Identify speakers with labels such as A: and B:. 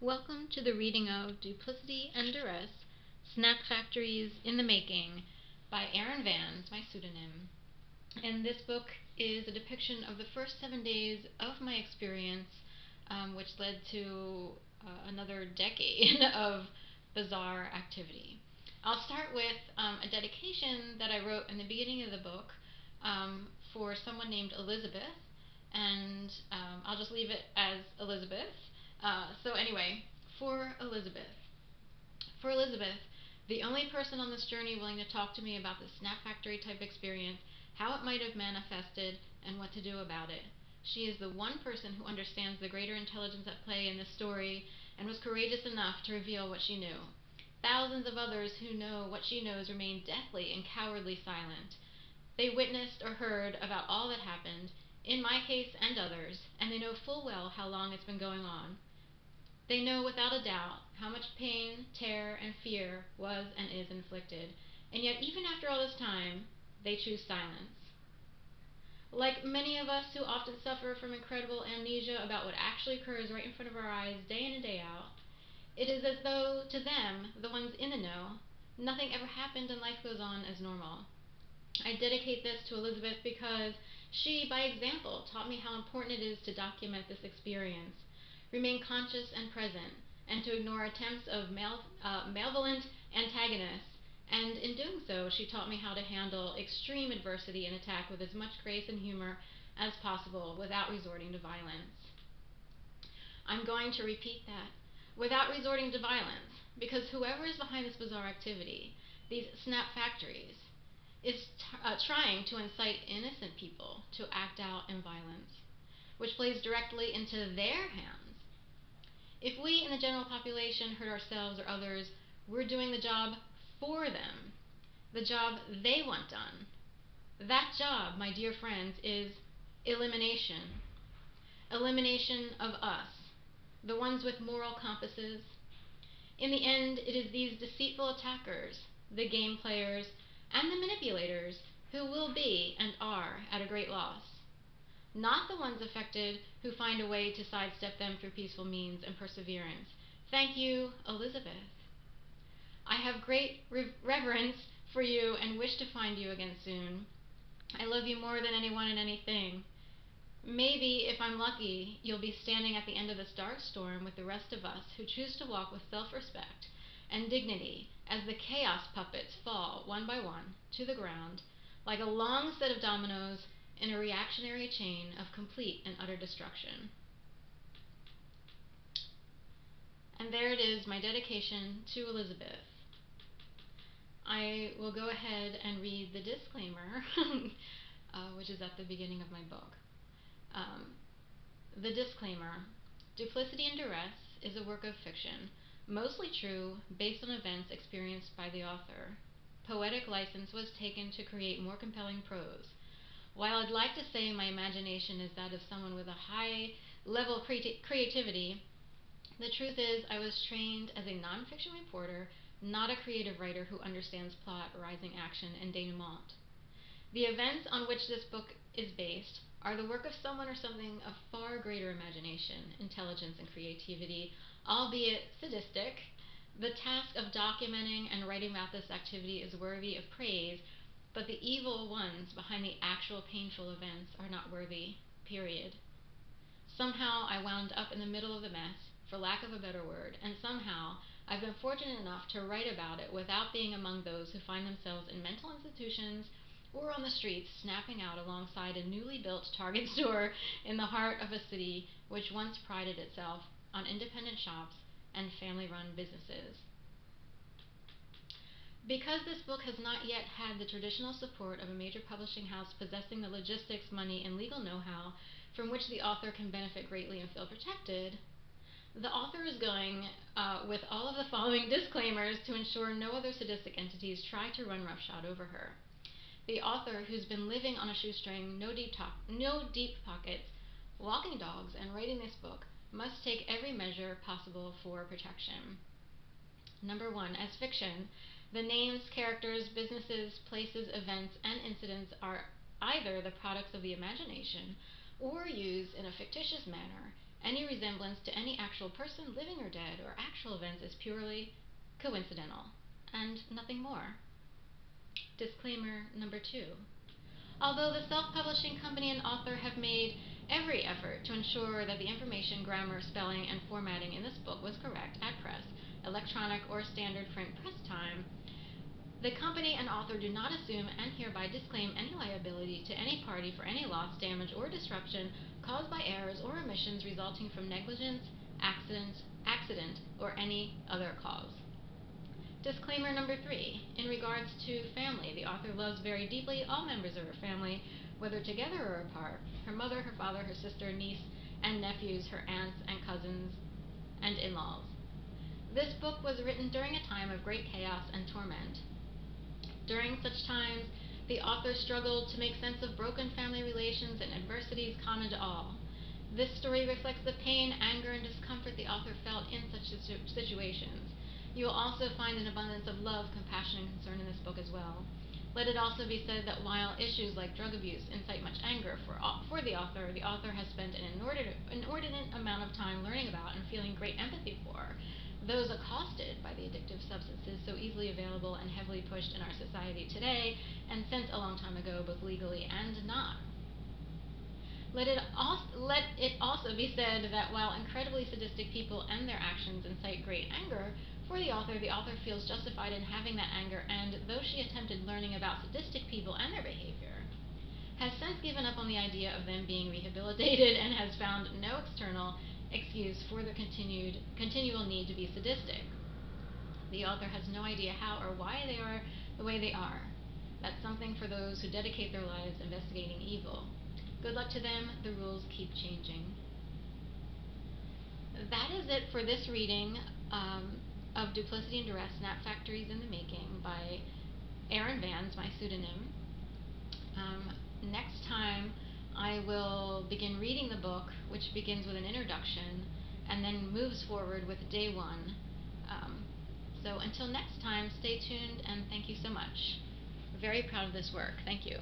A: Welcome to the reading of Duplicity and Duress, Snap Factories in the Making by Erin, my pseudonym. And this book is a depiction of the first 7 days of my experience, which led to another decade of bizarre activity. I'll start with a dedication that I wrote in the beginning of the book for someone named Elizabeth, and I'll just leave it as Elizabeth. So anyway, for Elizabeth. For Elizabeth, the only person on this journey willing to talk to me about the Snap Factory type experience, how it might have manifested, and what to do about it. She is the one person who understands the greater intelligence at play in this story and was courageous enough to reveal what she knew. Thousands of others who know what she knows remain deathly and cowardly silent. They witnessed or heard about all that happened, in my case and others, and they know full well how long it's been going on. They know without a doubt how much pain, terror, and fear was and is inflicted, and yet even after all this time, they choose silence. Like many of us who often suffer from incredible amnesia about what actually occurs right in front of our eyes day in and day out, it is as though, to them, the ones in the know, nothing ever happened and life goes on as normal. I dedicate this to Elizabeth because she, by example, taught me how important it is to document this experience, remain conscious and present, and to ignore attempts of malevolent antagonists. And in doing so, she taught me how to handle extreme adversity and attack with as much grace and humor as possible without resorting to violence. I'm going to repeat that. Without resorting to violence, because whoever is behind this bizarre activity, these snap factories, is trying to incite innocent people to act out in violence, which plays directly into their hands. If we in the general population hurt ourselves or others, we're doing the job for them, the job they want done. That job, my dear friends, is elimination. Elimination of us, the ones with moral compasses. In the end, it is these deceitful attackers, the game players, and the manipulators who will be and are at a great loss. Not the ones affected who find a way to sidestep them through peaceful means and perseverance. Thank you, Elizabeth. I have great reverence for you and wish to find you again soon. I love you more than anyone and anything. Maybe, if I'm lucky, you'll be standing at the end of this dark storm with the rest of us who choose to walk with self-respect and dignity as the chaos puppets fall one by one to the ground like a long set of dominoes in a reactionary chain of complete and utter destruction. And there it is, my dedication to Elizabeth. I will go ahead and read the disclaimer, which is at the beginning of my book. The disclaimer: Duplicity and Duress is a work of fiction, mostly true, based on events experienced by the author. Poetic license was taken to create more compelling prose. While I'd like to say my imagination is that of someone with a high level of creativity, the truth is I was trained as a nonfiction reporter, not a creative writer who understands plot, rising action, and denouement. The events on which this book is based are the work of someone or something of far greater imagination, intelligence, and creativity, albeit sadistic. The task of documenting and writing about this activity is worthy of praise, but the evil ones behind the actual painful events are not worthy, period. Somehow I wound up in the middle of the mess, for lack of a better word, and somehow I've been fortunate enough to write about it without being among those who find themselves in mental institutions or on the streets snapping out alongside a newly built Target store in the heart of a city which once prided itself on independent shops and family-run businesses. Because this book has not yet had the traditional support of a major publishing house possessing the logistics, money, and legal know-how from which the author can benefit greatly and feel protected, the author is going with all of the following disclaimers to ensure no other sadistic entities try to run roughshod over her. The author, who's been living on a shoestring, no deep pockets, walking dogs, and writing this book, must take every measure possible for protection. Number one, as fiction, the names, characters, businesses, places, events, and incidents are either the products of the imagination or used in a fictitious manner Any resemblance to any actual person, living or dead, or actual events is purely coincidental, and nothing more. Disclaimer number 2. Although the self-publishing company and author have made every effort to ensure that the information, grammar, spelling, and formatting in this book was correct at press, electronic, or standard print press time, the company and author do not assume and hereby disclaim any liability to any party for any loss, damage, or disruption caused by errors or omissions resulting from negligence, accident, or any other cause. Disclaimer number 3. In regards to family, the author loves very deeply all members of her family, whether together or apart: her mother, her father, her sister, niece, and nephews, her aunts and cousins, and in-laws. This book was written during a time of great chaos and torment. During such times, the author struggled to make sense of broken family relations and adversities common to all. This story reflects the pain, anger, and discomfort the author felt in such situations. You will also find an abundance of love, compassion, and concern in this book as well. Let it also be said that while issues like drug abuse incite much anger for the author has spent an inordinate amount of time learning about and feeling great empathy for those accosted by the addictive substances so easily available and heavily pushed in our society today, and since a long time ago, both legally and not. Let it also be said that while incredibly sadistic people and their actions incite great anger for the author feels justified in having that anger, and though she attempted learning about sadistic people and their behavior, has since given up on the idea of them being rehabilitated and has found no external excuse for their continual need to be sadistic. The author has no idea how or why they are the way they are. That's something for those who dedicate their lives investigating evil. Good luck to them. The rules keep changing. That is it for this reading of Duplicity and Duress, Snap Factories in the Making by Erin Vans, my pseudonym. Next time I will begin reading the book, which begins with an introduction and then moves forward with day 1. So until next time, stay tuned and thank you so much. Very proud of this work. Thank you.